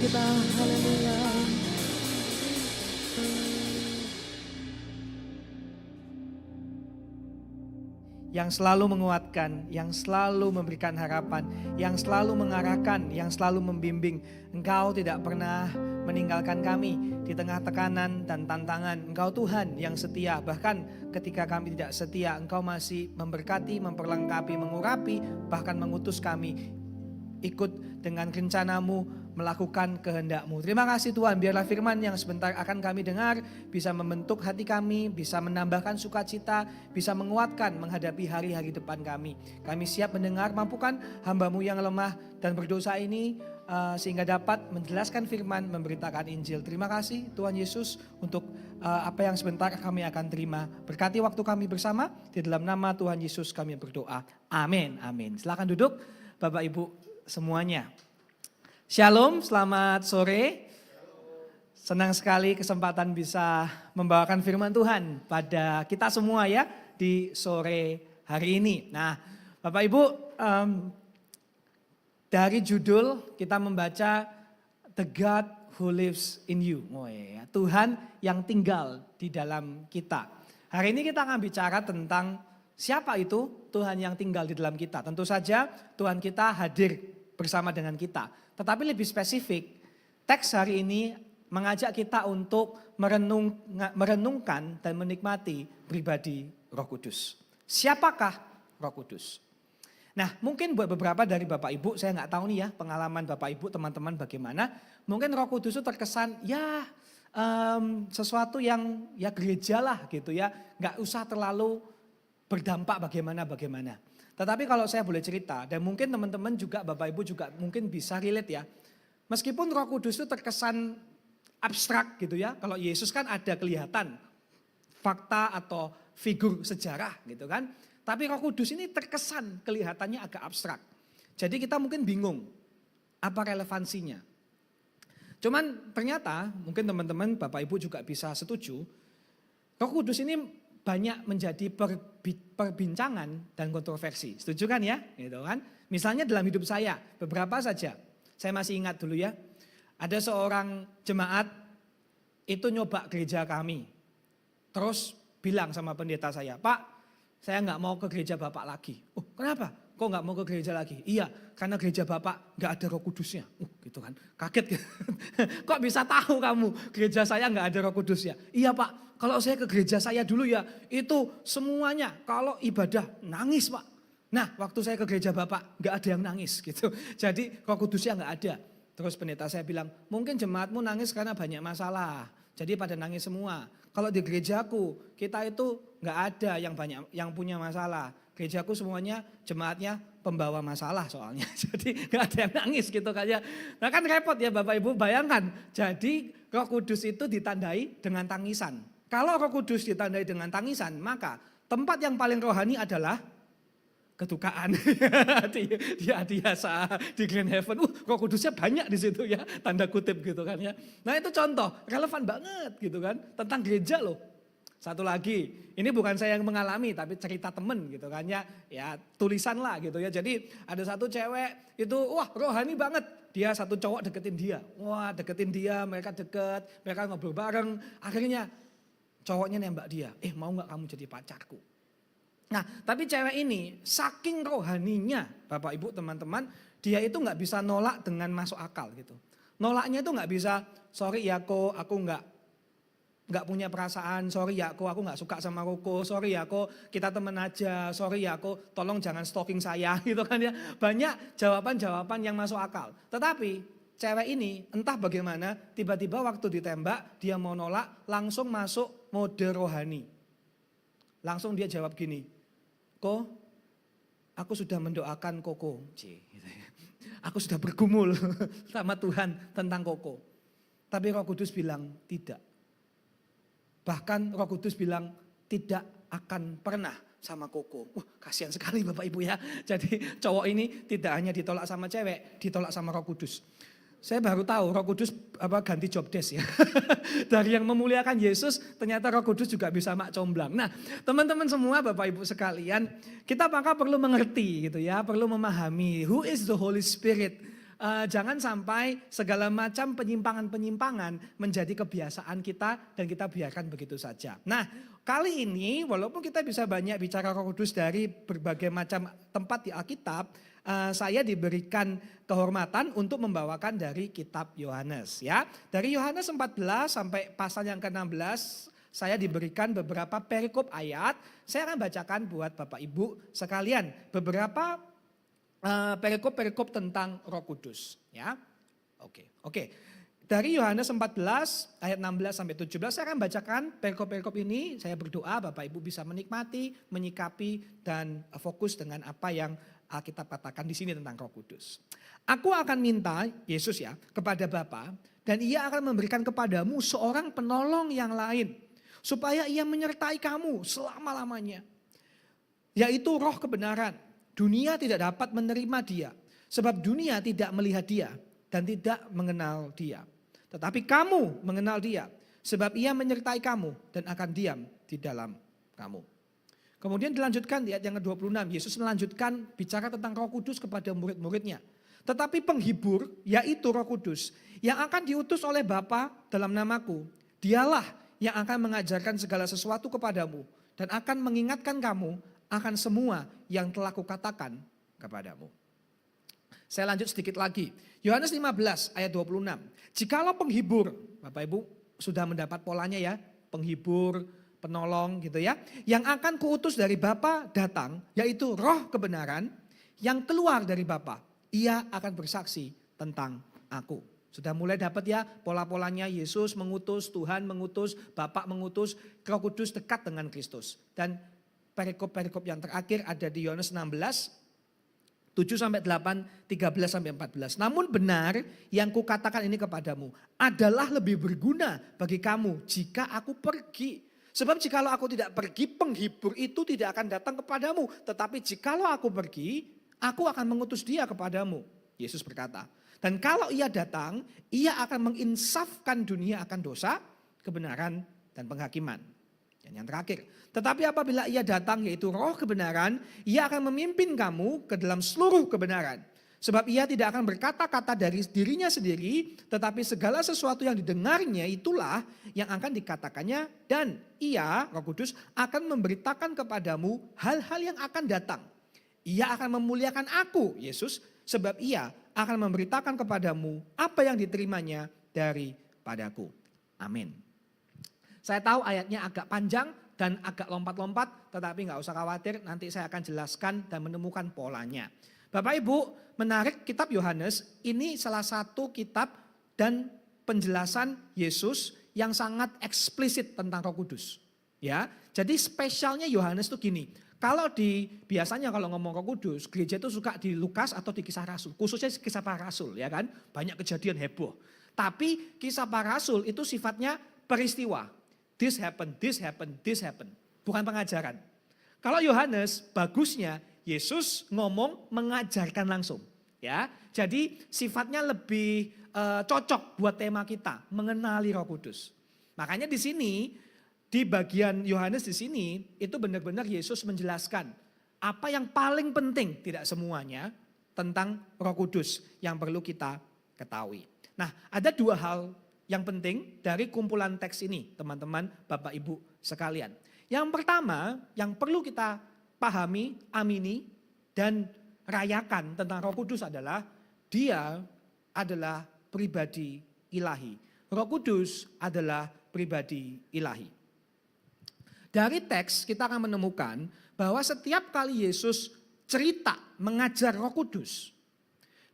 Kita haleluya. Yang selalu menguatkan, yang selalu memberikan harapan, yang selalu mengarahkan, yang selalu membimbing. Engkau tidak pernah meninggalkan kami di tengah tekanan dan tantangan. Engkau Tuhan yang setia, bahkan ketika kami tidak setia, Engkau masih memberkati, memperlengkapi, mengurapi, bahkan mengutus kami ikut dengan rencanamu, melakukan kehendak-Mu. Terima kasih Tuhan, biarlah firman yang sebentar akan kami dengar bisa membentuk hati kami, bisa menambahkan sukacita, bisa menguatkan menghadapi hari-hari depan kami. Kami siap mendengar, mampukan hamba-Mu yang lemah dan berdosa ini sehingga dapat menjelaskan firman, memberitakan Injil. Terima kasih Tuhan Yesus untuk apa yang sebentar kami akan terima. Berkati waktu kami bersama, di dalam nama Tuhan Yesus kami berdoa. Amin, amin. Silakan duduk Bapak Ibu semuanya. Shalom, selamat sore. Senang sekali kesempatan bisa membawakan firman Tuhan pada kita semua ya di sore hari ini. Nah, Bapak Ibu, dari judul kita membaca The God Who Lives in You. Oh ya, Tuhan yang tinggal di dalam kita. Hari ini kita akan bicara tentang siapa itu Tuhan yang tinggal di dalam kita. Tentu saja Tuhan kita hadir bersama dengan kita. Tetapi lebih spesifik, teks hari ini mengajak kita untuk merenungkan dan menikmati pribadi Roh Kudus. Siapakah Roh Kudus? Nah, mungkin buat beberapa dari Bapak Ibu, saya nggak tahu nih ya pengalaman Bapak Ibu, teman-teman bagaimana. Mungkin Roh Kudus itu terkesan ya sesuatu yang ya gereja lah gitu ya. Nggak usah terlalu berdampak bagaimana. Tetapi kalau saya boleh cerita, dan mungkin teman-teman juga, Bapak Ibu juga mungkin bisa relate ya. Meskipun Roh Kudus itu terkesan abstrak gitu ya. Kalau Yesus kan ada kelihatan fakta atau figur sejarah gitu kan. Tapi Roh Kudus ini terkesan kelihatannya agak abstrak. Jadi kita mungkin bingung apa relevansinya. Cuman ternyata mungkin teman-teman Bapak Ibu juga bisa setuju. Roh Kudus ini banyak menjadi perbincangan dan kontroversi. Setuju kan ya? Gitu kan? Misalnya dalam hidup saya, beberapa saja. Saya masih ingat dulu ya. Ada seorang jemaat itu nyoba gereja kami. Terus bilang sama pendeta saya, "Pak, saya nggak mau ke gereja Bapak lagi." "Oh, kenapa? Kok nggak mau ke gereja lagi?" "Iya, karena gereja Bapak nggak ada Roh Kudusnya." Gitu kan. Kaget. "Kok bisa tahu kamu gereja saya nggak ada Roh Kudusnya?" "Iya Pak, kalau saya ke gereja saya dulu ya, itu semuanya kalau ibadah nangis Pak. Nah, waktu saya ke gereja Bapak nggak ada yang nangis gitu. Jadi Roh Kudusnya nggak ada." Terus pendeta saya bilang, "Mungkin jemaatmu nangis karena banyak masalah. Jadi pada nangis semua. Kalau di gerejaku kita itu nggak ada yang punya masalah. Gerejaku semuanya jemaatnya pembawa masalah soalnya. Jadi nggak ada yang nangis gitu kan ya." Nah kan repot ya Bapak Ibu, bayangkan. Jadi Roh Kudus itu ditandai dengan tangisan. Kalau Roh Kudus ditandai dengan tangisan, maka tempat yang paling rohani adalah kedukaan. di Asa, di Grand Heaven. Roh Kudusnya banyak di situ ya, tanda kutip gitu kan ya. Nah itu contoh, relevan banget gitu kan, tentang gereja loh. Satu lagi, ini bukan saya yang mengalami tapi cerita temen gitu kan ya, ya tulisan lah gitu ya. Jadi ada satu cewek itu wah rohani banget, dia satu cowok deketin dia. Wah deketin dia, mereka deket, mereka ngobrol bareng, akhirnya cowoknya nembak dia, "Mau gak kamu jadi pacarku?" Nah tapi cewek ini saking rohaninya Bapak Ibu teman-teman, dia itu gak bisa nolak dengan masuk akal gitu. Nolaknya itu gak bisa, "Sorry ya kok aku gak punya perasaan, sorry ya kok aku gak suka sama Koko, sorry ya kok kita temen aja, sorry ya kok tolong jangan stalking saya." Gitu kan ya. Banyak jawaban-jawaban yang masuk akal. Tetapi cewek ini entah bagaimana tiba-tiba waktu ditembak dia mau nolak langsung masuk mode rohani. Langsung dia jawab gini, "Ko, aku sudah mendoakan Koko. Aku sudah bergumul sama Tuhan tentang Koko." Tapi Roh Kudus bilang tidak. Bahkan Roh Kudus bilang tidak akan pernah sama Koko. Kasihan sekali Bapak Ibu ya. Jadi cowok ini tidak hanya ditolak sama cewek, ditolak sama Roh Kudus. Saya baru tahu Roh Kudus ganti job desk ya. Dari yang memuliakan Yesus ternyata Roh Kudus juga bisa mak comblang. Nah teman-teman semua Bapak Ibu sekalian, kita maka perlu mengerti gitu ya, perlu memahami who is the Holy Spirit. Jangan sampai segala macam penyimpangan-penyimpangan menjadi kebiasaan kita dan kita biarkan begitu saja. Nah, kali ini walaupun kita bisa banyak bicara Roh Kudus dari berbagai macam tempat di Alkitab, saya diberikan kehormatan untuk membawakan dari kitab Yohanes ya. Dari Yohanes 14 sampai pasal yang ke-16 saya diberikan beberapa perikop ayat. Saya akan bacakan buat Bapak Ibu sekalian beberapa perikop-perikop tentang Roh Kudus ya. Oke. Dari Yohanes 14 ayat 16 sampai 17 saya akan bacakan perikop-perikop ini. Saya berdoa Bapak Ibu bisa menikmati, menyikapi dan fokus dengan apa yang Alkitab katakan di sini tentang Roh Kudus. Aku akan minta Yesus ya kepada Bapa dan Ia akan memberikan kepadamu seorang penolong yang lain supaya Ia menyertai kamu selama-lamanya. Yaitu Roh kebenaran. Dunia tidak dapat menerima Dia sebab dunia tidak melihat Dia dan tidak mengenal Dia. Tetapi kamu mengenal Dia sebab Ia menyertai kamu dan akan diam di dalam kamu. Kemudian dilanjutkan di ayat yang ke-26, Yesus melanjutkan bicara tentang Roh Kudus kepada murid-muridnya. Tetapi penghibur yaitu Roh Kudus yang akan diutus oleh Bapa dalam namaku, Dialah yang akan mengajarkan segala sesuatu kepadamu dan akan mengingatkan kamu akan semua yang telah kukatakan kepadamu. Saya lanjut sedikit lagi. Yohanes 15 ayat 26. Jikalau penghibur, Bapak Ibu sudah mendapat polanya ya, penghibur, penolong gitu ya. Yang akan kuutus dari Bapa datang, yaitu Roh kebenaran yang keluar dari Bapa. Ia akan bersaksi tentang aku. Sudah mulai dapat ya pola-polanya, Yesus mengutus, Tuhan mengutus, Bapa mengutus, Roh Kudus dekat dengan Kristus. Dan perikop-perikop yang terakhir ada di Yohanes 16, 7-8, 13-14. Namun benar yang kukatakan ini kepadamu adalah lebih berguna bagi kamu jika aku pergi. Sebab jikalau aku tidak pergi, penghibur itu tidak akan datang kepadamu. Tetapi jikalau aku pergi, aku akan mengutus dia kepadamu. Yesus berkata. Dan kalau ia datang, ia akan menginsafkan dunia akan dosa, kebenaran, dan penghakiman. Dan yang terakhir, tetapi apabila ia datang yaitu Roh kebenaran, ia akan memimpin kamu ke dalam seluruh kebenaran. Sebab ia tidak akan berkata-kata dari dirinya sendiri, tetapi segala sesuatu yang didengarnya itulah yang akan dikatakannya. Dan ia, Roh Kudus, akan memberitakan kepadamu hal-hal yang akan datang. Ia akan memuliakan aku, Yesus, sebab ia akan memberitakan kepadamu apa yang diterimanya daripadaku. Amin. Saya tahu ayatnya agak panjang dan agak lompat-lompat, tetapi nggak usah khawatir, nanti saya akan jelaskan dan menemukan polanya. Bapak Ibu, menarik kitab Yohanes, ini salah satu kitab dan penjelasan Yesus yang sangat eksplisit tentang Roh Kudus. Ya, jadi spesialnya Yohanes itu gini, biasanya kalau ngomong Roh Kudus, gereja itu suka di Lukas atau di Kisah Rasul, khususnya Kisah Para Rasul ya kan, banyak kejadian heboh. Tapi Kisah Para Rasul itu sifatnya peristiwa. This happen, this happen, this happen. Bukan pengajaran. Kalau Yohanes, bagusnya Yesus ngomong mengajarkan langsung. Ya, jadi sifatnya lebih cocok buat tema kita, mengenali Roh Kudus. Makanya di sini, di bagian Yohanes di sini, itu benar-benar Yesus menjelaskan apa yang paling penting, tidak semuanya, tentang Roh Kudus yang perlu kita ketahui. Nah, ada dua hal yang penting dari kumpulan teks ini, teman-teman, Bapak Ibu sekalian. Yang pertama, yang perlu kita pahami, amini, dan rayakan tentang Roh Kudus adalah dia adalah pribadi ilahi. Roh Kudus adalah pribadi ilahi. Dari teks kita akan menemukan bahwa setiap kali Yesus cerita mengajar Roh Kudus,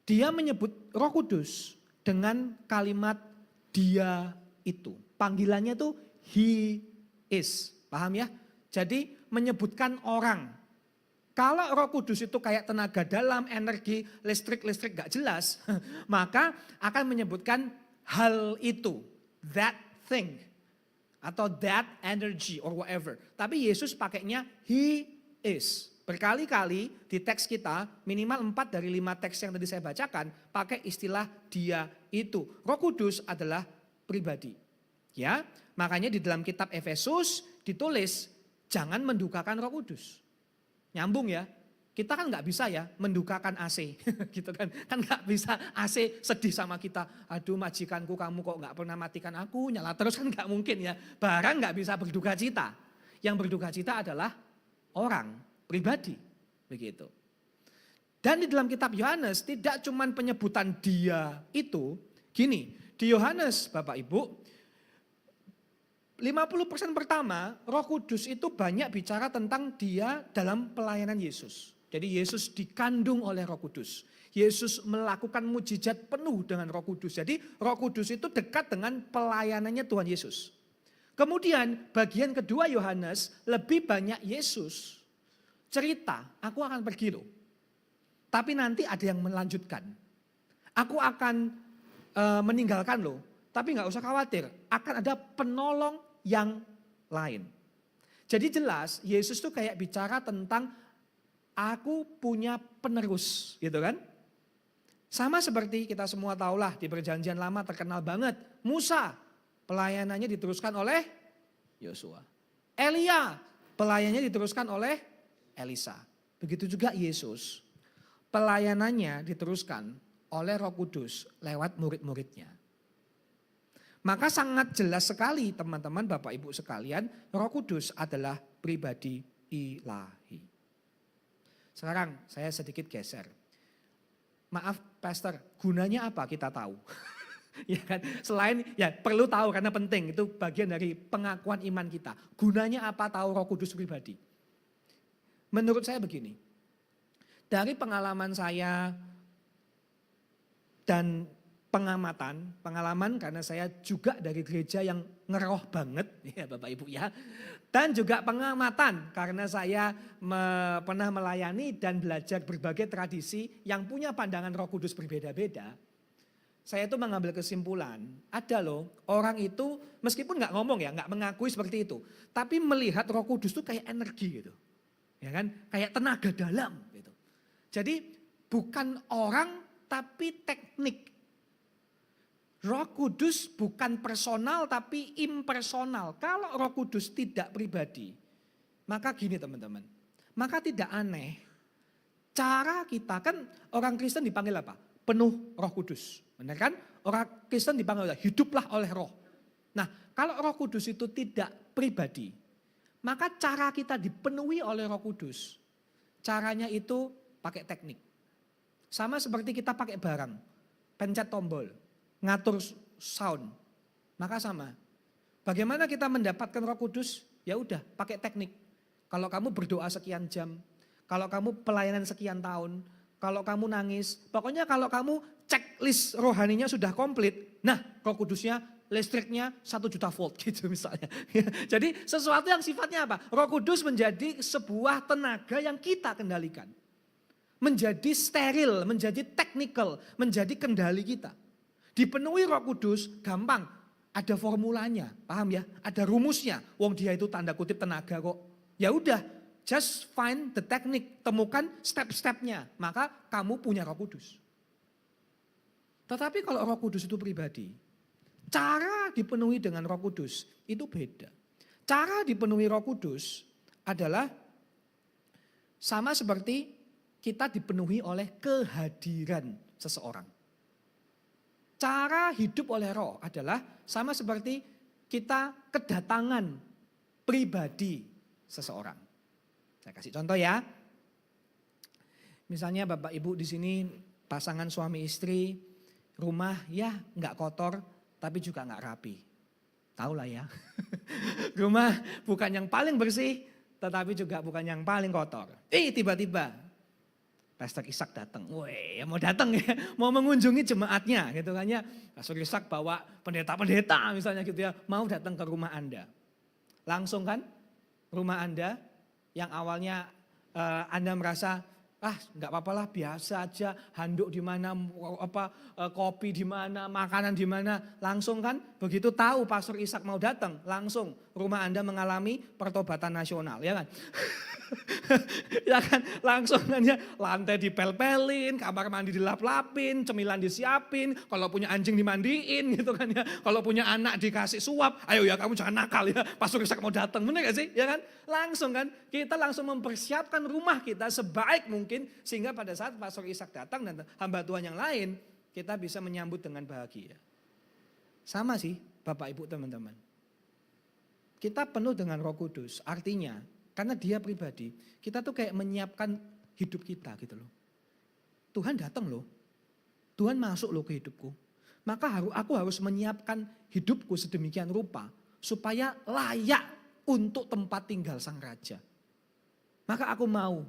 dia menyebut Roh Kudus dengan kalimat dia itu. Panggilannya itu he is. Paham ya? Jadi menyebutkan orang. Kalau Roh Kudus itu kayak tenaga dalam, energi, listrik gak jelas, maka akan menyebutkan hal itu, that thing, atau that energy or whatever. Tapi Yesus pakainya he is. Berkali-kali di teks kita, minimal 4 dari 5 teks yang tadi saya bacakan, pakai istilah dia itu. Roh Kudus adalah pribadi. Ya, makanya di dalam kitab Efesus ditulis, jangan mendukakan Roh Kudus. Nyambung ya. Kita kan nggak bisa ya mendukakan AC gitu kan. Kan nggak bisa AC sedih sama kita. Aduh majikanku kamu kok nggak pernah matikan aku, nyala terus kan nggak mungkin ya. Barang nggak bisa berduka cita. Yang berduka cita adalah orang, pribadi. Begitu. Dan di dalam kitab Yohanes tidak cuma penyebutan dia itu. Gini, di Yohanes Bapak Ibu, 50% pertama Roh Kudus itu banyak bicara tentang dia dalam pelayanan Yesus. Jadi Yesus dikandung oleh Roh Kudus. Yesus melakukan mujizat penuh dengan Roh Kudus. Jadi Roh Kudus itu dekat dengan pelayanannya Tuhan Yesus. Kemudian bagian kedua Yohanes lebih banyak Yesus cerita, aku akan pergi loh. Tapi nanti ada yang melanjutkan. Aku akan meninggalkan loh. Tapi gak usah khawatir, akan ada penolong yang lain. Jadi jelas Yesus tuh kayak bicara tentang aku punya penerus gitu kan. Sama seperti kita semua tahulah di perjanjian lama terkenal banget. Musa pelayanannya diteruskan oleh Yosua. Elia pelayanannya diteruskan oleh Elisa. Begitu juga Yesus pelayanannya diteruskan oleh Roh Kudus lewat murid-muridnya. Maka sangat jelas sekali teman-teman Bapak Ibu sekalian, Roh Kudus adalah pribadi ilahi. Sekarang saya sedikit geser. Maaf Pastor, gunanya apa kita tahu? Ya kan? Selain ya perlu tahu karena penting, itu bagian dari pengakuan iman kita. Gunanya apa tahu Roh Kudus pribadi? Menurut saya begini. Dari pengalaman saya dan pengalaman karena saya juga dari gereja yang ngeroh banget ya Bapak Ibu ya. Dan juga pengamatan karena saya pernah melayani dan belajar berbagai tradisi yang punya pandangan Roh Kudus berbeda-beda. Saya itu mengambil kesimpulan, ada loh orang itu meskipun nggak ngomong ya, nggak mengakui seperti itu. Tapi melihat Roh Kudus itu kayak energi gitu. Ya kan, kayak tenaga dalam gitu. Jadi bukan orang tapi teknik. Roh Kudus bukan personal tapi impersonal. Kalau Roh Kudus tidak pribadi, maka gini teman-teman. Maka tidak aneh. Cara kita kan orang Kristen dipanggil apa? Penuh Roh Kudus. Benar kan? Orang Kristen dipanggil hiduplah oleh Roh. Nah, kalau Roh Kudus itu tidak pribadi, maka cara kita dipenuhi oleh Roh Kudus. Caranya itu pakai teknik. Sama seperti kita pakai barang. Pencet tombol. Ngatur sound, maka sama. Bagaimana kita mendapatkan Roh Kudus? Ya udah, pakai teknik. Kalau kamu berdoa sekian jam, kalau kamu pelayanan sekian tahun, kalau kamu nangis, pokoknya kalau kamu checklist rohaninya sudah komplit, nah Roh Kudusnya listriknya 1 juta volt gitu misalnya. Jadi sesuatu yang sifatnya apa? Roh Kudus menjadi sebuah tenaga yang kita kendalikan. Menjadi steril, menjadi technical, menjadi kendali kita. Dipenuhi Roh Kudus gampang, ada formulanya, paham ya? Ada rumusnya. Wong dia itu tanda kutip tenaga kok. Ya udah, just find the technique, temukan step-stepnya, maka kamu punya Roh Kudus. Tetapi kalau Roh Kudus itu pribadi, cara dipenuhi dengan Roh Kudus itu beda. Cara dipenuhi Roh Kudus adalah sama seperti kita dipenuhi oleh kehadiran seseorang. Cara hidup oleh Roh adalah sama seperti kita kedatangan pribadi seseorang. Saya kasih contoh ya. Misalnya Bapak Ibu di sini pasangan suami istri, rumah ya nggak kotor tapi juga nggak rapi. Tahu lah ya. Rumah bukan yang paling bersih tetapi juga bukan yang paling kotor. Tiba-tiba Pastor Ishak datang, weh mau datang ya, mau mengunjungi jemaatnya gitu kan ya. Pastor Ishak bawa pendeta-pendeta misalnya gitu ya, mau datang ke rumah Anda. Langsung kan rumah Anda yang awalnya Anda merasa nggak apa-apa lah biasa aja, handuk di mana, kopi di mana, makanan di mana, langsung kan begitu tahu Pastor Ishak mau datang, langsung rumah Anda mengalami pertobatan nasional, ya kan? Ya kan, langsung kan ya, lantai dipel-pelin, kamar mandi dilap-lapin, cemilan disiapin, kalau punya anjing dimandiin gitu kan ya. Kalau punya anak dikasih suap, ayo ya kamu jangan nakal ya, Pastor Ishak mau datang, bener gak sih? Ya kan? Langsung kan, kita langsung mempersiapkan rumah kita sebaik mungkin sehingga pada saat Pastor Ishak datang dan hamba Tuhan yang lain, kita bisa menyambut dengan bahagia. Sama sih Bapak Ibu teman-teman. Kita penuh dengan Roh Kudus, artinya karena dia pribadi, kita tuh kayak menyiapkan hidup kita gitu loh. Tuhan datang loh, Tuhan masuk loh ke hidupku. Maka aku harus menyiapkan hidupku sedemikian rupa supaya layak untuk tempat tinggal Sang Raja. Maka aku mau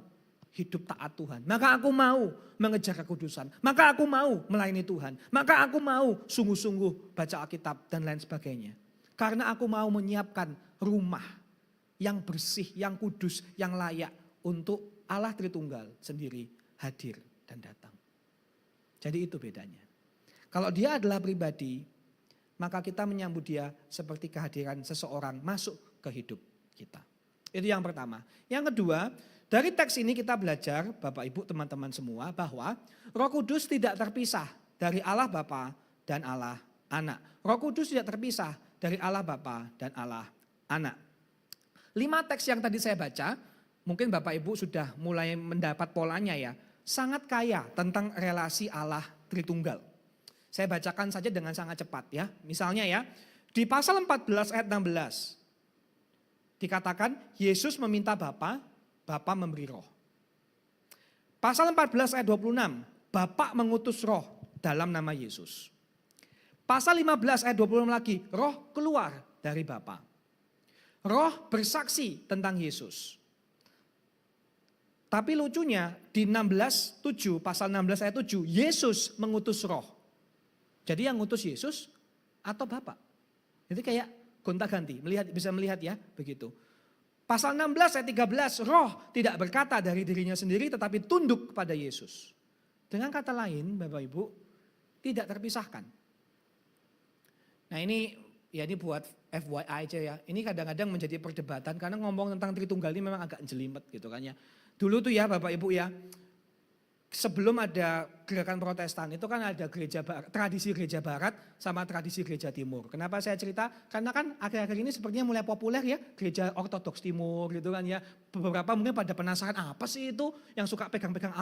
hidup taat Tuhan. Maka aku mau mengejar kekudusan. Maka aku mau melayani Tuhan. Maka aku mau sungguh-sungguh baca Alkitab dan lain sebagainya. Karena aku mau menyiapkan rumah yang bersih, yang kudus, yang layak untuk Allah Tritunggal sendiri hadir dan datang. Jadi itu bedanya. Kalau dia adalah pribadi, maka kita menyambut dia seperti kehadiran seseorang masuk ke hidup kita. Itu yang pertama. Yang kedua, dari teks ini kita belajar, Bapak Ibu teman-teman semua, bahwa Roh Kudus tidak terpisah dari Allah Bapa dan Allah Anak. Roh Kudus tidak terpisah dari Allah Bapa dan Allah Anak. 5 teks yang tadi saya baca, mungkin Bapak Ibu sudah mulai mendapat polanya ya. Sangat kaya tentang relasi Allah Tritunggal. Saya bacakan saja dengan sangat cepat ya. Misalnya ya, di pasal 14 ayat 16. Dikatakan Yesus meminta Bapa, Bapa memberi roh. Pasal 14 ayat 26, Bapa mengutus roh dalam nama Yesus. Pasal 15 ayat 26 lagi, roh keluar dari Bapa. Roh bersaksi tentang Yesus. Tapi lucunya di 16:7, pasal 16 ayat 7, Yesus mengutus roh. Jadi yang ngutus Yesus atau Bapa. Jadi kayak gonta-ganti, bisa melihat ya begitu. Pasal 16 ayat 13, roh tidak berkata dari dirinya sendiri tetapi tunduk kepada Yesus. Dengan kata lain Bapak Ibu, tidak terpisahkan. Nah ini buat FYI aja ya. Ini kadang-kadang menjadi perdebatan karena ngomong tentang Tritunggal ini memang agak jelimet gitu kan ya. Dulu tuh ya Bapak Ibu ya, sebelum ada gerakan Protestan itu kan ada tradisi gereja barat sama tradisi gereja timur. Kenapa saya cerita? Karena kan akhir-akhir ini sepertinya mulai populer ya gereja ortodoks timur gitu kan ya. Beberapa mungkin pada penasaran apa sih itu yang suka pegang-pegang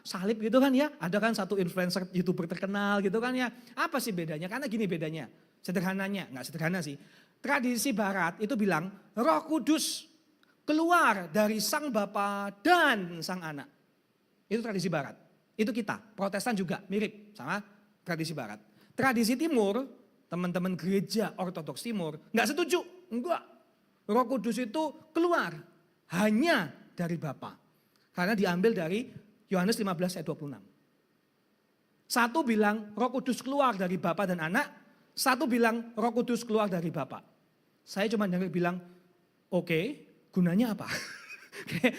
salib gitu kan ya. Ada kan satu influencer YouTuber terkenal gitu kan ya. Apa sih bedanya? Karena gini bedanya. Sederhananya, enggak sederhana sih. Tradisi barat itu bilang Roh Kudus keluar dari Sang Bapa dan Sang Anak. Itu tradisi barat. Itu kita, Protestan juga mirip sama tradisi barat. Tradisi timur, teman-teman gereja ortodoks timur enggak setuju. Enggak. Roh Kudus itu keluar hanya dari Bapa. Karena diambil dari Yohanes 15 ayat 26. Satu bilang Roh Kudus keluar dari Bapa dan Anak. Satu bilang Roh Kudus keluar dari Bapa. Saya cuma dengar bilang, oke, gunanya apa?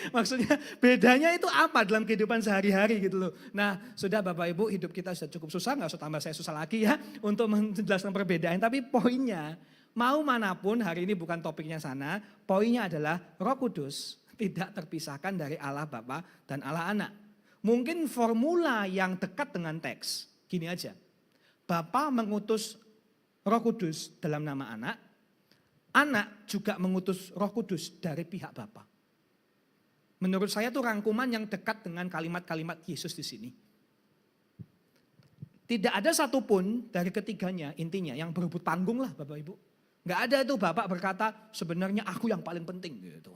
Maksudnya bedanya itu apa dalam kehidupan sehari-hari gitu loh. Nah sudah Bapak Ibu hidup kita sudah cukup susah, gak usah tambah saya susah lagi ya untuk menjelaskan perbedaan. Tapi poinnya, mau manapun hari ini bukan topiknya sana, poinnya adalah Roh Kudus tidak terpisahkan dari Allah Bapa dan Allah Anak. Mungkin formula yang dekat dengan teks, gini aja. Bapa mengutus Roh Kudus dalam nama Anak, Anak juga mengutus Roh Kudus dari pihak Bapa. Menurut saya itu rangkuman yang dekat dengan kalimat-kalimat Yesus di sini. Tidak ada satupun dari ketiganya intinya yang berebut panggung lah Bapak Ibu. Gak ada itu Bapak berkata sebenarnya aku yang paling penting gitu.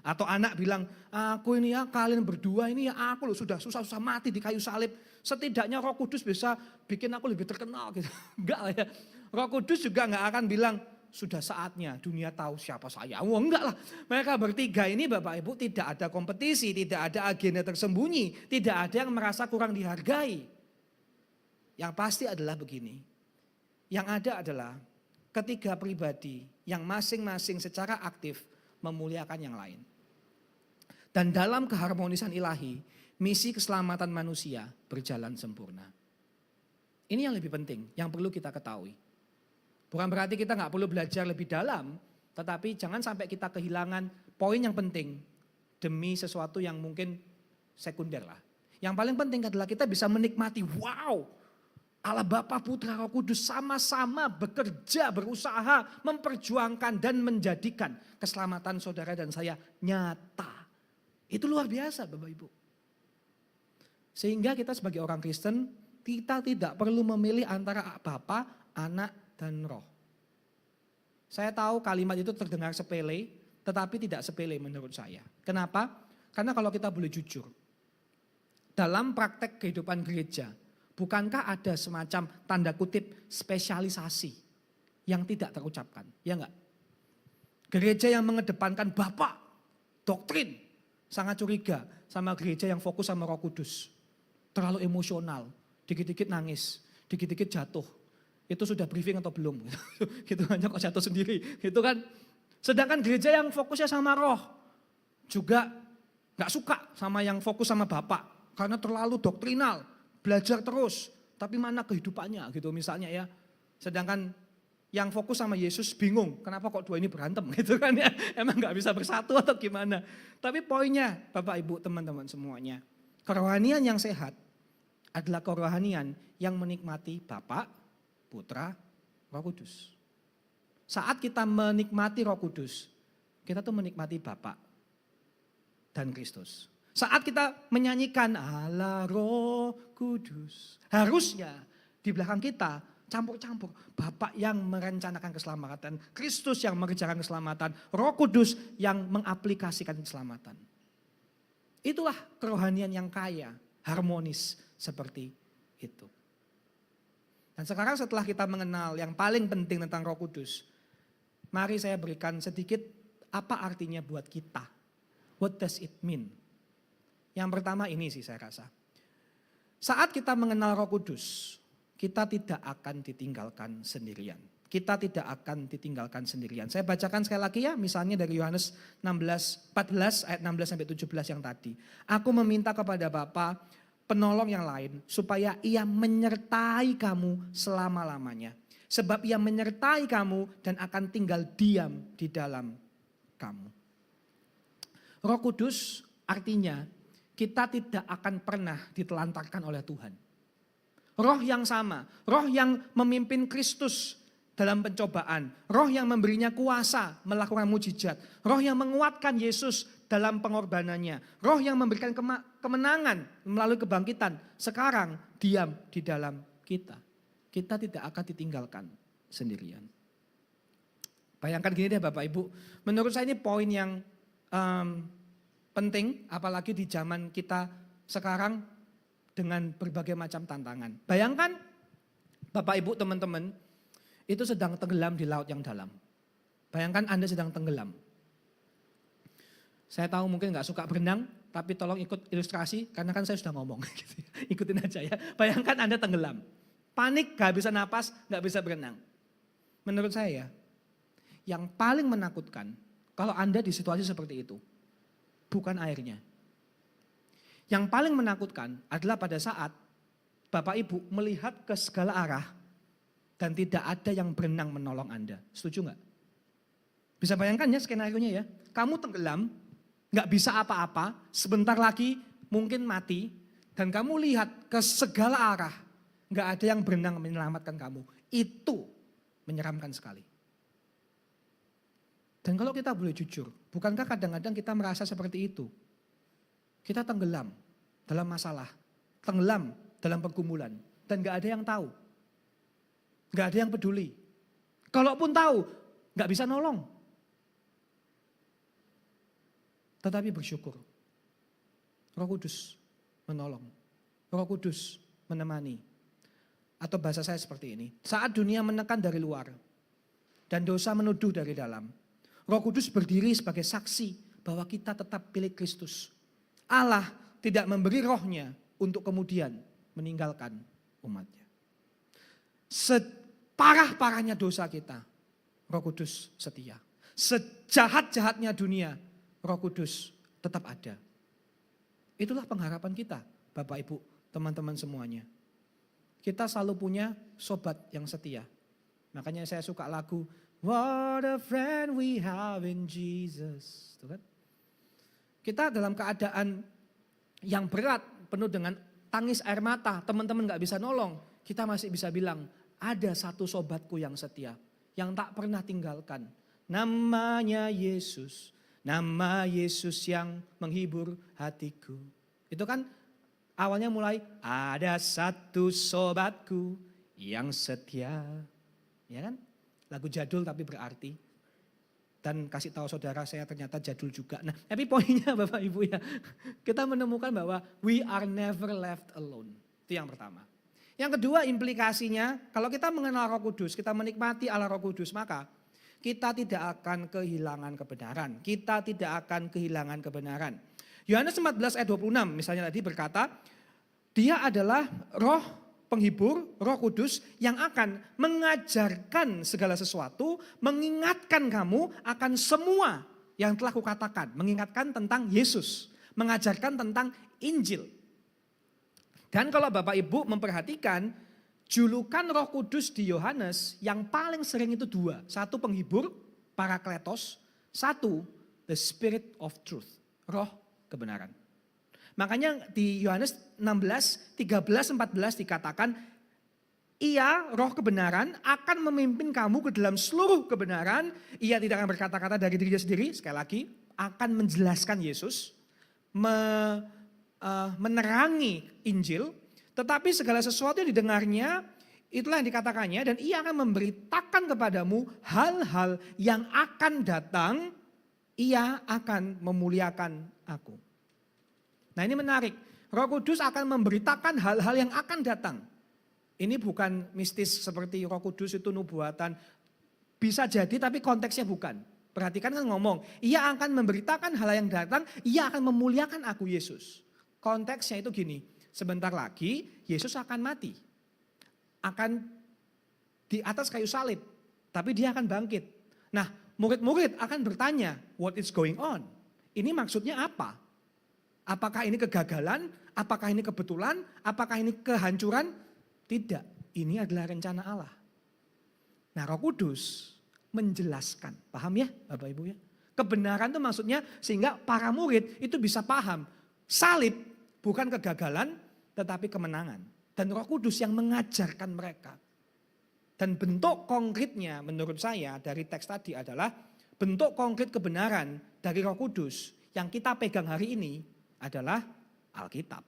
Atau anak bilang aku ini ya kalian berdua ini ya aku loh sudah susah-susah mati di kayu salib. Setidaknya Roh Kudus bisa bikin aku lebih terkenal gitu. Enggak lah ya. Roh Kudus juga gak akan bilang sudah saatnya dunia tahu siapa saya. Oh enggak lah. Mereka bertiga ini Bapak Ibu tidak ada kompetisi, tidak ada agenda tersembunyi. Tidak ada yang merasa kurang dihargai. Yang pasti adalah begini. Yang ada adalah ketiga pribadi yang masing-masing secara aktif memuliakan yang lain. Dan dalam keharmonisan ilahi, misi keselamatan manusia berjalan sempurna. Ini yang lebih penting, yang perlu kita ketahui. Bukan berarti kita nggak perlu belajar lebih dalam Tetapi jangan sampai kita kehilangan poin yang penting demi sesuatu yang mungkin sekunder lah. Yang paling penting adalah kita bisa menikmati, wow, Allah Bapa, Putra, Roh Kudus sama-sama bekerja, berusaha, memperjuangkan dan menjadikan keselamatan saudara dan saya nyata. Itu luar biasa Bapak Ibu. Sehingga kita sebagai orang Kristen, kita tidak perlu memilih antara Bapa, Anak, dan Roh. Saya tahu kalimat itu terdengar sepele, tetapi tidak sepele menurut saya. Kenapa? Karena kalau kita boleh jujur, dalam praktek kehidupan gereja, bukankah ada semacam tanda kutip spesialisasi yang tidak terucapkan? Ya enggak? Gereja yang mengedepankan Bapa, doktrin, sangat curiga sama gereja yang fokus sama Roh Kudus. Terlalu emosional, dikit-dikit nangis, dikit-dikit jatuh. Itu sudah briefing atau belum? Gitu hanya kok jatuh sendiri, gitu kan. Sedangkan gereja yang fokusnya sama Roh juga gak suka sama yang fokus sama Bapa. Karena terlalu doktrinal, belajar terus, tapi mana kehidupannya gitu misalnya ya. Sedangkan yang fokus sama Yesus bingung, kenapa kok dua ini berantem gitu kan ya. Emang gak bisa bersatu atau gimana. Tapi poinnya Bapak Ibu teman-teman semuanya, kerohanian yang sehat adalah kerohanian yang menikmati Bapa, Putra, Roh Kudus. Saat kita menikmati Roh Kudus, kita tuh menikmati Bapa dan Kristus. Saat kita menyanyikan Allah Roh Kudus, harusnya di belakang kita campur-campur. Bapa yang merencanakan keselamatan, Kristus yang mengerjakan keselamatan, Roh Kudus yang mengaplikasikan keselamatan. Itulah kerohanian yang kaya, harmonis seperti itu. Dan sekarang setelah kita mengenal yang paling penting tentang Roh Kudus, mari saya berikan sedikit apa artinya buat kita. What does it mean? Yang pertama ini sih saya rasa. Saat kita mengenal Roh Kudus, kita tidak akan ditinggalkan sendirian. Kita tidak akan ditinggalkan sendirian. Saya bacakan sekali lagi ya, misalnya dari Yohanes 14 ayat 16 sampai 17 yang tadi. Aku meminta kepada Bapa penolong yang lain supaya ia menyertai kamu selama-lamanya. Sebab ia menyertai kamu dan akan tinggal diam di dalam kamu. Roh Kudus artinya kita tidak akan pernah ditelantarkan oleh Tuhan. Roh yang sama, roh yang memimpin Kristus dalam pencobaan, roh yang memberinya kuasa melakukan mujizat, roh yang menguatkan Yesus dalam pengorbanannya, roh yang memberikan kemenangan melalui kebangkitan, sekarang diam di dalam kita. Kita tidak akan ditinggalkan sendirian. Bayangkan gini deh Bapak Ibu, menurut saya ini poin yang penting, apalagi di zaman kita sekarang dengan berbagai macam tantangan. Bayangkan Bapak Ibu teman-teman itu sedang tenggelam di laut yang dalam. Bayangkan Anda sedang tenggelam. Saya tahu mungkin gak suka berenang, tapi tolong ikut ilustrasi karena kan saya sudah ngomong. Ikutin aja ya. Bayangkan Anda tenggelam. Panik, gak bisa napas, gak bisa berenang. Menurut saya, yang paling menakutkan kalau Anda di situasi seperti itu, bukan airnya. Yang paling menakutkan adalah pada saat Bapak Ibu melihat ke segala arah dan tidak ada yang berenang menolong Anda. Setuju gak? Bisa bayangkan ya skenario-nya ya. Kamu tenggelam, gak bisa apa-apa, sebentar lagi mungkin mati, dan kamu lihat ke segala arah, gak ada yang berenang menyelamatkan kamu. Itu menyeramkan sekali. Dan kalau kita boleh jujur, bukankah kadang-kadang kita merasa seperti itu? Kita tenggelam dalam masalah, tenggelam dalam pergumulan, dan gak ada yang tahu. Gak ada yang peduli. Kalaupun tahu, gak bisa nolong. Tetapi bersyukur, Roh Kudus menolong, Roh Kudus menemani. Atau bahasa saya seperti ini, saat dunia menekan dari luar dan dosa menuduh dari dalam, Roh Kudus berdiri sebagai saksi bahwa kita tetap pilih Kristus. Allah tidak memberi rohnya untuk kemudian meninggalkan umatnya. Separah-parahnya dosa kita, Roh Kudus setia. Sejahat-jahatnya dunia, Roh Kudus tetap ada. Itulah pengharapan kita, Bapak Ibu, teman-teman semuanya. Kita selalu punya sobat yang setia. Makanya saya suka lagu What a friend we have in Jesus. Tuh kan? Kita dalam keadaan yang berat, penuh dengan tangis air mata, teman-teman gak bisa nolong. Kita masih bisa bilang, ada satu sobatku yang setia, yang tak pernah tinggalkan. Namanya Yesus, nama Yesus yang menghibur hatiku. Itu kan awalnya mulai, ada satu sobatku yang setia. Ya kan? Lagu jadul tapi berarti. Dan kasih tahu saudara saya ternyata jadul juga. Nah, tapi poinnya Bapak Ibu ya, kita menemukan bahwa we are never left alone. Itu yang pertama. Yang kedua implikasinya, kalau kita mengenal Roh Kudus, kita menikmati Allah Roh Kudus, maka kita tidak akan kehilangan kebenaran. Kita tidak akan kehilangan kebenaran. Yohanes 14 ayat 26 misalnya tadi berkata, dia adalah roh penghibur, Roh Kudus yang akan mengajarkan segala sesuatu, mengingatkan kamu akan semua yang telah kukatakan. Mengingatkan tentang Yesus, mengajarkan tentang Injil. Dan kalau Bapak Ibu memperhatikan, julukan Roh Kudus di Yohanes yang paling sering itu dua. Satu penghibur, Parakletos. Satu, the Spirit of Truth, roh kebenaran. Makanya di Yohanes 16, 13, 14 dikatakan, ia roh kebenaran akan memimpin kamu ke dalam seluruh kebenaran. Ia tidak akan berkata-kata dari dirinya sendiri, sekali lagi akan menjelaskan Yesus, menerangi Injil. Tetapi segala sesuatu yang didengarnya, itulah yang dikatakannya. Dan ia akan memberitakan kepadamu hal-hal yang akan datang, ia akan memuliakan aku. Nah ini menarik, Roh Kudus akan memberitakan hal-hal yang akan datang. Ini bukan mistis seperti Roh Kudus itu nubuatan. Bisa jadi tapi konteksnya bukan. Perhatikan kan ngomong, ia akan memberitakan hal yang datang, ia akan memuliakan aku Yesus. Konteksnya itu gini, sebentar lagi Yesus akan mati. Akan di atas kayu salib, tapi dia akan bangkit. Nah murid-murid akan bertanya, what is going on? Ini maksudnya apa? Apakah ini kegagalan? Apakah ini kebetulan? Apakah ini kehancuran? Tidak, ini adalah rencana Allah. Nah Roh Kudus menjelaskan, paham ya Bapak Ibu ya? Kebenaran itu maksudnya sehingga para murid itu bisa paham. Salib bukan kegagalan tetapi kemenangan. Dan Roh Kudus yang mengajarkan mereka. Dan bentuk konkretnya menurut saya dari teks tadi adalah bentuk konkret kebenaran dari Roh Kudus yang kita pegang hari ini adalah Alkitab.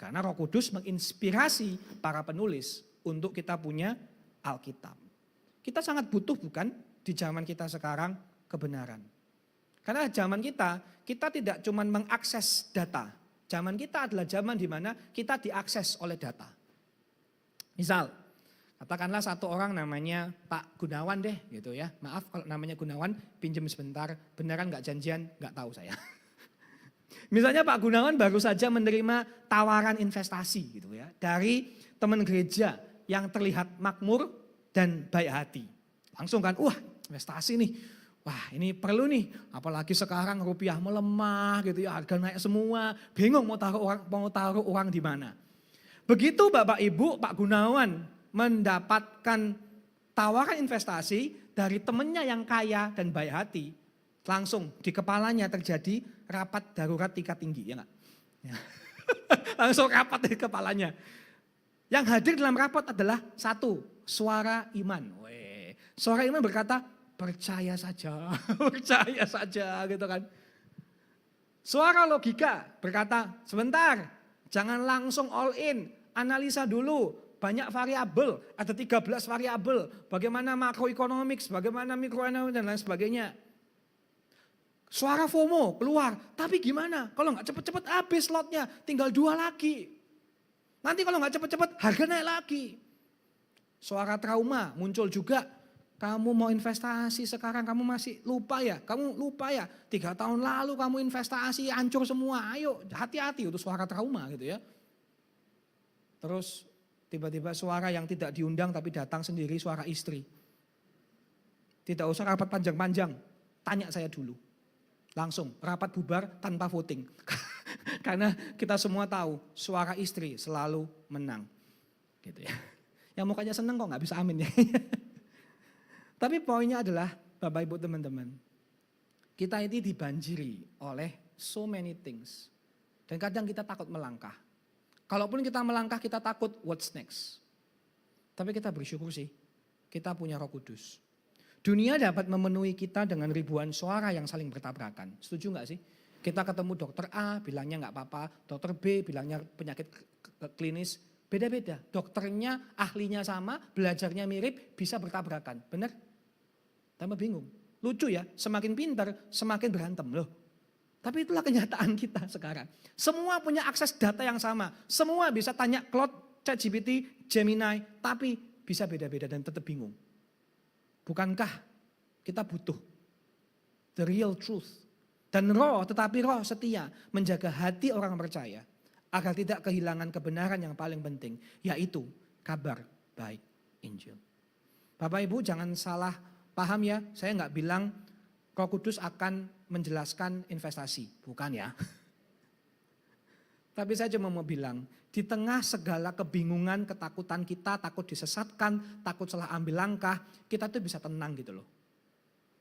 Karena Roh Kudus menginspirasi para penulis untuk kita punya Alkitab. Kita sangat butuh bukan di zaman kita sekarang kebenaran. Karena zaman kita tidak cuma mengakses data. Zaman kita adalah zaman di mana kita diakses oleh data. Misal, katakanlah satu orang namanya Pak Gunawan deh gitu ya. Maaf kalau namanya Gunawan, pinjam sebentar, beneran gak janjian, gak tahu saya. Misalnya Pak Gunawan baru saja menerima tawaran investasi gitu ya. Dari teman gereja yang terlihat makmur dan baik hati. Langsung kan, wah investasi nih. Wah ini perlu nih, apalagi sekarang rupiah melemah gitu ya, harga naik semua. Bingung mau taruh uang di mana. Begitu Bapak Ibu Pak Gunawan mendapatkan tawaran investasi dari temannya yang kaya dan baik hati. Langsung di kepalanya terjadi rapat darurat tingkat tinggi, ya enggak? Ya. Langsung rapat di kepalanya. Yang hadir dalam rapat adalah satu, suara iman. Suara iman berkata, percaya saja, percaya saja gitu kan. Suara logika berkata, sebentar, jangan langsung all in, analisa dulu. Banyak variabel, ada 13 variabel. Bagaimana makroekonomik, bagaimana mikroekonomik dan lain sebagainya. Suara FOMO keluar, tapi gimana? Kalau nggak cepet-cepet habis slotnya, tinggal 2 lagi. Nanti kalau nggak cepet-cepet harga naik lagi. Suara trauma muncul juga. Kamu mau investasi sekarang kamu masih lupa ya? Kamu lupa ya? 3 tahun lalu kamu investasi hancur semua. Ayo hati-hati, itu suara trauma gitu ya. Terus tiba-tiba suara yang tidak diundang tapi datang sendiri, suara istri. Tidak usah rapat panjang-panjang, tanya saya dulu. Langsung rapat bubar tanpa voting. Karena kita semua tahu suara istri selalu menang. Gitu ya. Yang mukanya seneng kok nggak bisa amin ya. Tapi poinnya adalah, Bapak Ibu teman-teman, kita ini dibanjiri oleh so many things. Dan kadang kita takut melangkah. Kalaupun kita melangkah, kita takut what's next. Tapi kita bersyukur sih, kita punya Roh Kudus. Dunia dapat memenuhi kita dengan ribuan suara yang saling bertabrakan. Setuju gak sih? Kita ketemu dokter A, bilangnya gak apa-apa. Dokter B, bilangnya penyakit klinis. Beda-beda. Dokternya, ahlinya sama, belajarnya mirip, bisa bertabrakan. Benar? Tambah bingung. Lucu ya, semakin pintar, semakin berantem loh. Tapi itulah kenyataan kita sekarang. Semua punya akses data yang sama. Semua bisa tanya Claude, ChatGPT, Gemini, tapi bisa beda-beda dan tetap bingung. Bukankah kita butuh the real truth? Dan tetapi roh setia menjaga hati orang percaya agar tidak kehilangan kebenaran yang paling penting, yaitu kabar baik Injil. Bapak Ibu jangan salah paham ya, saya nggak bilang Roh Kudus akan menjelaskan investasi, bukan ya. Tapi saya cuma mau bilang, di tengah segala kebingungan, ketakutan kita, takut disesatkan, takut salah ambil langkah, kita tuh bisa tenang gitu loh.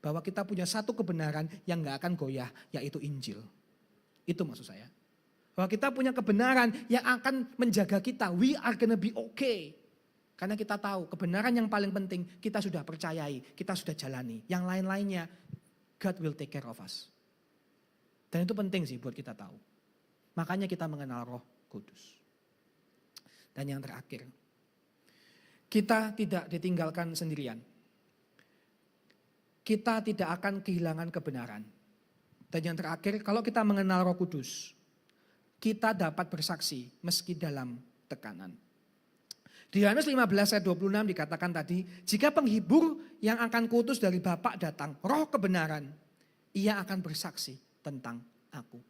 Bahwa kita punya satu kebenaran yang gak akan goyah, yaitu Injil. Itu maksud saya. Bahwa kita punya kebenaran yang akan menjaga kita, we are gonna be okay. Karena kita tahu kebenaran yang paling penting kita sudah percayai, kita sudah jalani. Yang lain-lainnya, God will take care of us. Dan itu penting sih buat kita tahu. Makanya kita mengenal Roh Kudus. Dan yang terakhir, kita tidak ditinggalkan sendirian. Kita tidak akan kehilangan kebenaran. Dan yang terakhir, kalau kita mengenal Roh Kudus, kita dapat bersaksi meski dalam tekanan. Di Yohanes 15 ayat 26 dikatakan tadi, jika penghibur yang akan kuutus dari Bapa datang, Roh kebenaran, ia akan bersaksi tentang aku.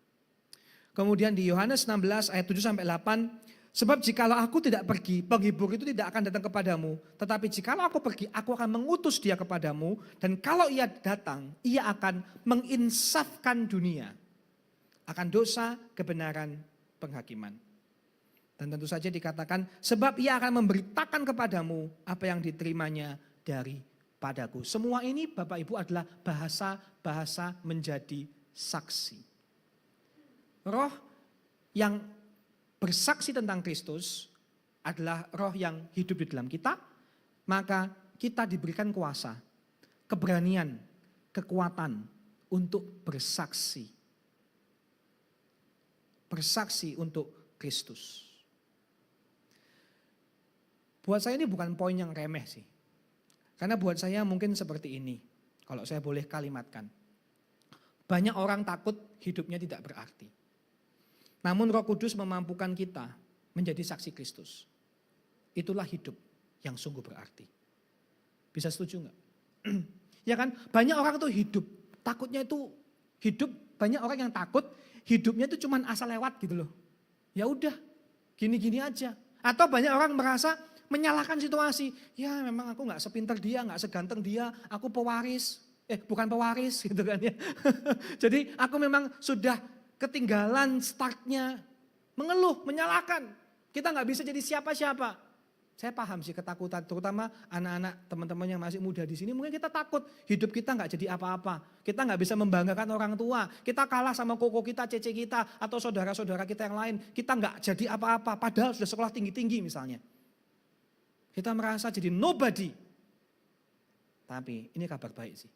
Kemudian di Yohanes 16 ayat 7 sampai 8, sebab jikalau aku tidak pergi, penghibur itu tidak akan datang kepadamu. Tetapi jikalau aku pergi, aku akan mengutus dia kepadamu. Dan kalau ia datang, ia akan menginsafkan dunia. Akan dosa, kebenaran, penghakiman. Dan tentu saja dikatakan, sebab ia akan memberitakan kepadamu apa yang diterimanya daripadaku. Semua ini Bapak Ibu adalah bahasa-bahasa menjadi saksi. Roh yang bersaksi tentang Kristus adalah roh yang hidup di dalam kita, maka kita diberikan kuasa, keberanian, kekuatan untuk bersaksi. Bersaksi untuk Kristus. Buat saya ini bukan poin yang remeh sih. Karena buat saya mungkin seperti ini, kalau saya boleh kalimatkan. Banyak orang takut hidupnya tidak berarti. Namun Roh Kudus memampukan kita menjadi saksi Kristus. Itulah hidup yang sungguh berarti. Bisa setuju enggak? Ya kan, banyak orang tuh hidup, takutnya itu hidup, banyak orang yang takut hidupnya itu cuman asal lewat gitu loh. Ya udah, gini-gini aja. Atau banyak orang merasa menyalahkan situasi. Ya memang aku gak sepintar dia, gak seganteng dia, aku pewaris. Bukan pewaris gitu kan ya. Jadi aku memang sudah ketinggalan startnya, mengeluh, menyalahkan. Kita gak bisa jadi siapa-siapa. Saya paham sih ketakutan, terutama anak-anak teman-teman yang masih muda di sini. Mungkin kita takut hidup kita gak jadi apa-apa. Kita gak bisa membanggakan orang tua. Kita kalah sama koko kita, cece kita, atau saudara-saudara kita yang lain. Kita gak jadi apa-apa, padahal sudah sekolah tinggi-tinggi misalnya. Kita merasa jadi nobody. Tapi ini kabar baik sih.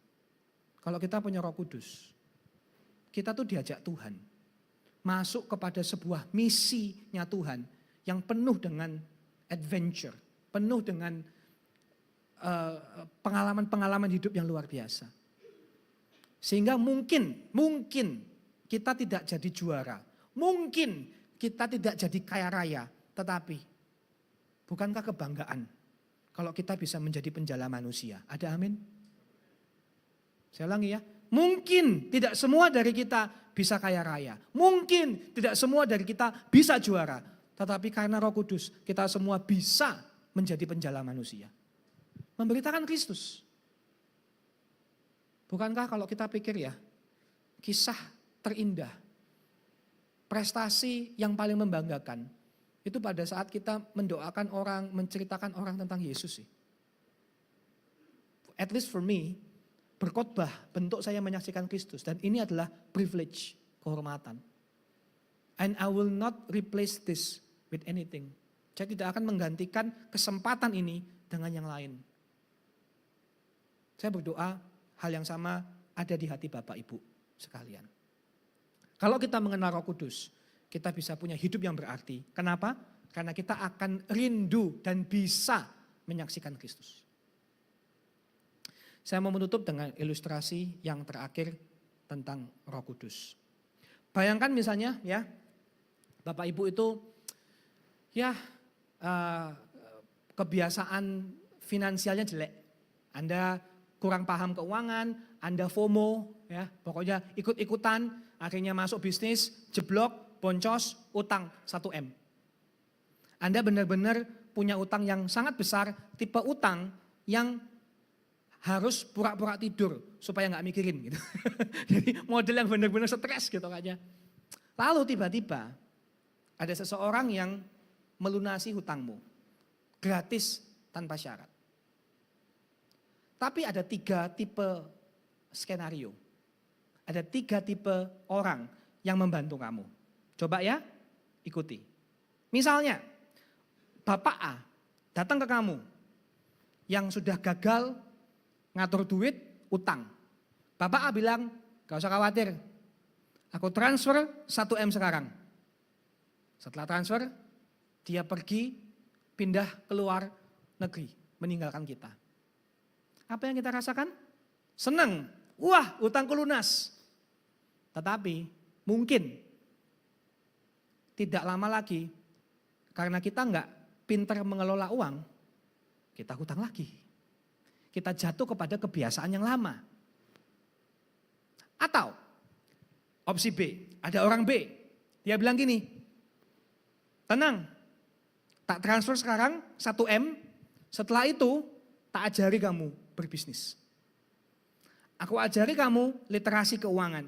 Kalau kita punya Roh Kudus, kita tuh diajak Tuhan masuk kepada sebuah misinya Tuhan yang penuh dengan adventure, penuh dengan pengalaman-pengalaman hidup yang luar biasa. Sehingga mungkin kita tidak jadi juara, mungkin kita tidak jadi kaya raya, tetapi bukankah kebanggaan kalau kita bisa menjadi penjala manusia? Ada amin? Saya ulangi ya. Mungkin tidak semua dari kita bisa kaya raya. Mungkin tidak semua dari kita bisa juara. Tetapi karena Roh Kudus kita semua bisa menjadi penjala manusia. Memberitakan Kristus. Bukankah kalau kita pikir ya, kisah terindah, prestasi yang paling membanggakan, itu pada saat kita mendoakan orang, menceritakan orang tentang Yesus sih. at least for me, berkhotbah bentuk saya menyaksikan Kristus. Dan ini adalah privilege, kehormatan. And I will not replace this with anything. Saya tidak akan menggantikan kesempatan ini dengan yang lain. Saya berdoa hal yang sama ada di hati Bapak Ibu sekalian. Kalau kita mengenal Roh Kudus, kita bisa punya hidup yang berarti. Kenapa? Karena kita akan rindu dan bisa menyaksikan Kristus. Saya mau menutup dengan ilustrasi yang terakhir tentang Roh Kudus. Bayangkan misalnya ya, Bapak Ibu itu ya kebiasaan finansialnya jelek. Anda kurang paham keuangan, Anda FOMO, ya pokoknya ikut-ikutan, akhirnya masuk bisnis, jeblok, boncos, utang 1M. Anda benar-benar punya utang yang sangat besar, tipe utang yang harus pura-pura tidur supaya nggak mikirin gitu. Jadi model yang benar-benar stres gitu kayaknya. Lalu tiba-tiba ada seseorang yang melunasi hutangmu, gratis tanpa syarat. Tapi ada 3 tipe skenario. Ada 3 tipe orang yang membantu kamu. Coba ya, ikuti. Misalnya, Bapak A datang ke kamu yang sudah gagal ngatur duit, utang. Bapak A bilang, gak usah khawatir, aku transfer 1M sekarang. Setelah transfer, dia pergi pindah keluar negeri, meninggalkan kita. Apa yang kita rasakan? Senang. Wah, utangku lunas. Tetapi mungkin tidak lama lagi karena kita enggak pintar mengelola uang, kita hutang lagi. Kita jatuh kepada kebiasaan yang lama. Atau opsi B, ada orang B, dia bilang gini, tenang, tak transfer sekarang 1M, setelah itu tak ajari kamu berbisnis. Aku ajari kamu literasi keuangan.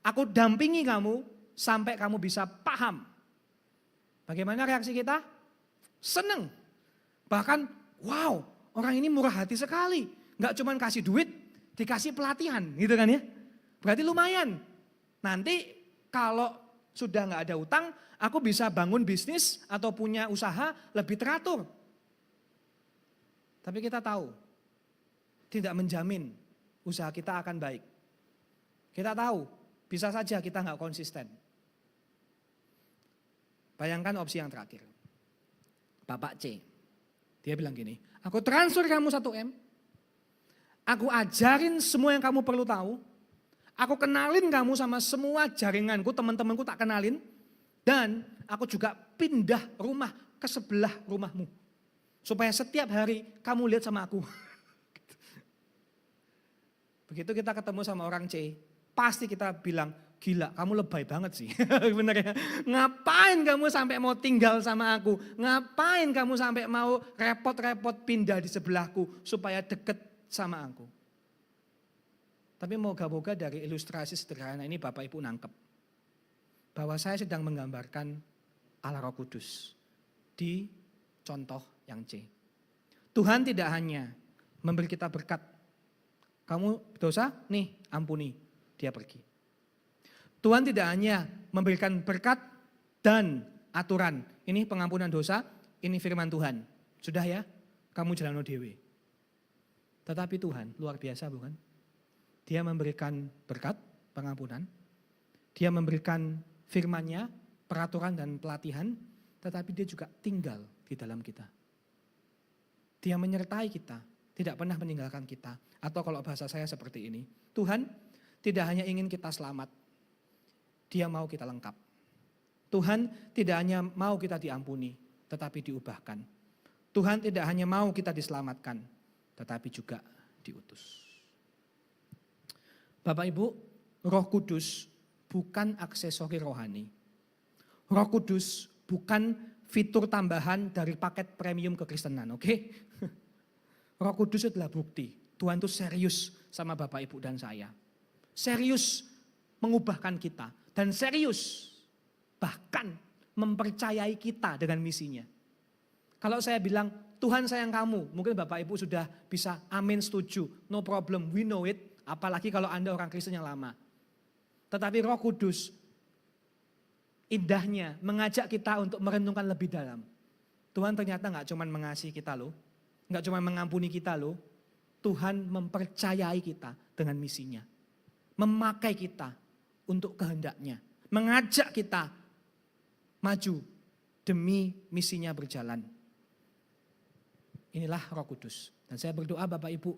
Aku dampingi kamu sampai kamu bisa paham. Bagaimana reaksi kita? Seneng. Bahkan, wow, orang ini murah hati sekali. Nggak cuma kasih duit, dikasih pelatihan gitu kan ya. Berarti lumayan. Nanti kalau sudah nggak ada utang, aku bisa bangun bisnis atau punya usaha lebih teratur. Tapi kita tahu, tidak menjamin usaha kita akan baik. Kita tahu, bisa saja kita nggak konsisten. Bayangkan opsi yang terakhir. Bapak C, dia bilang gini, aku transfer kamu 1M, aku ajarin semua yang kamu perlu tahu, aku kenalin kamu sama semua jaringanku, teman-temanku tak kenalin, dan aku juga pindah rumah ke sebelah rumahmu. Supaya setiap hari kamu lihat sama aku. Begitu kita ketemu sama orang C, pasti kita bilang, gila kamu lebay banget sih. Bener ya? Ngapain kamu sampai mau tinggal sama aku? Ngapain kamu sampai mau repot-repot pindah di sebelahku supaya deket sama aku? Tapi moga-moga dari ilustrasi sederhana ini Bapak Ibu nangkep. Bahwa saya sedang menggambarkan Allah Roh Kudus di contoh yang C. Tuhan tidak hanya memberi kita berkat. Kamu dosa, nih ampuni, dia pergi. Tuhan tidak hanya memberikan berkat dan aturan. Ini pengampunan dosa, ini firman Tuhan. Sudah ya, kamu jalan dewe. Tetapi Tuhan luar biasa bukan? Dia memberikan berkat, pengampunan. Dia memberikan firman-Nya, peraturan dan pelatihan. Tetapi dia juga tinggal di dalam kita. Dia menyertai kita, tidak pernah meninggalkan kita. Atau kalau bahasa saya seperti ini, Tuhan tidak hanya ingin kita selamat, Dia mau kita lengkap. Tuhan tidak hanya mau kita diampuni, tetapi diubahkan. Tuhan tidak hanya mau kita diselamatkan, tetapi juga diutus. Bapak Ibu, Roh Kudus bukan aksesori rohani. Roh Kudus bukan fitur tambahan dari paket premium kekristenan, oke? Roh Kudus adalah bukti. Tuhan itu serius sama Bapak Ibu dan saya. Serius mengubahkan kita. Dan serius bahkan mempercayai kita dengan misinya. Kalau saya bilang Tuhan sayang kamu. Mungkin Bapak Ibu sudah bisa amin setuju. No problem, we know it. Apalagi kalau Anda orang Kristen yang lama. Tetapi Roh Kudus indahnya mengajak kita untuk merenungkan lebih dalam. Tuhan ternyata gak cuma mengasihi kita loh. Gak cuma mengampuni kita loh. Tuhan mempercayai kita dengan misinya. Memakai kita untuk kehendaknya. Mengajak kita maju demi misinya berjalan. Inilah Roh Kudus. Dan saya berdoa Bapak Ibu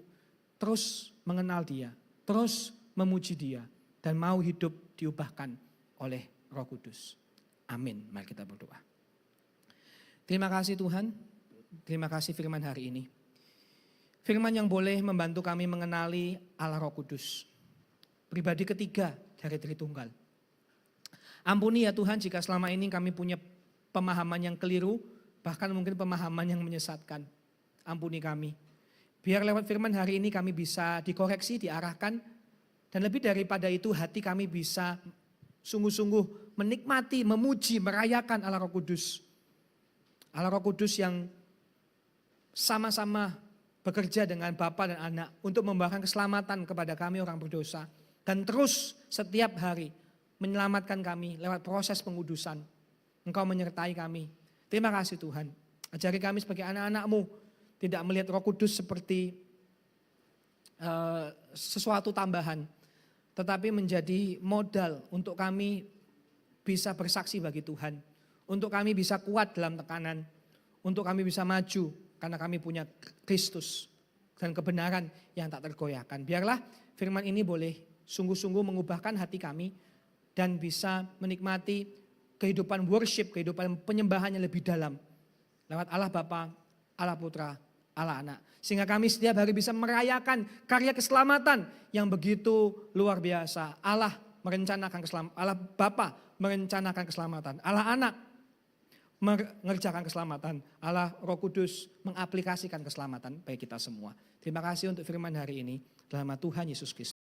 terus mengenal Dia. Terus memuji Dia. Dan mau hidup diubahkan oleh Roh Kudus. Amin. Mari kita berdoa. Terima kasih Tuhan. Terima kasih firman hari ini. Firman yang boleh membantu kami mengenali Allah Roh Kudus. Pribadi ketiga dari Tritunggal. Ampuni ya Tuhan jika selama ini kami punya pemahaman yang keliru, bahkan mungkin pemahaman yang menyesatkan. Ampuni kami. Biar lewat firman hari ini kami bisa dikoreksi, diarahkan, dan lebih daripada itu hati kami bisa sungguh-sungguh menikmati, memuji, merayakan Allah Roh Kudus. Allah Roh Kudus yang sama-sama bekerja dengan Bapa dan Anak untuk membawakan keselamatan kepada kami orang berdosa. Dan terus setiap hari menyelamatkan kami lewat proses pengudusan. Engkau menyertai kami. Terima kasih Tuhan. Ajari kami sebagai anak-anak-Mu tidak melihat Roh Kudus seperti sesuatu tambahan. Tetapi menjadi modal untuk kami bisa bersaksi bagi Tuhan. Untuk kami bisa kuat dalam tekanan. Untuk kami bisa maju karena kami punya Kristus dan kebenaran yang tak tergoyahkan. Biarlah firman ini boleh sungguh-sungguh mengubahkan hati kami dan bisa menikmati kehidupan worship, kehidupan penyembahan yang lebih dalam. Lewat Allah Bapa, Allah Putra, Allah Anak. Sehingga kami setiap hari bisa merayakan karya keselamatan yang begitu luar biasa. Allah merencanakan keselamatan, Allah Bapa merencanakan keselamatan, Allah Anak mengerjakan keselamatan, Allah Roh Kudus mengaplikasikan keselamatan bagi kita semua. Terima kasih untuk firman hari ini. Dalam nama Tuhan Yesus Kristus.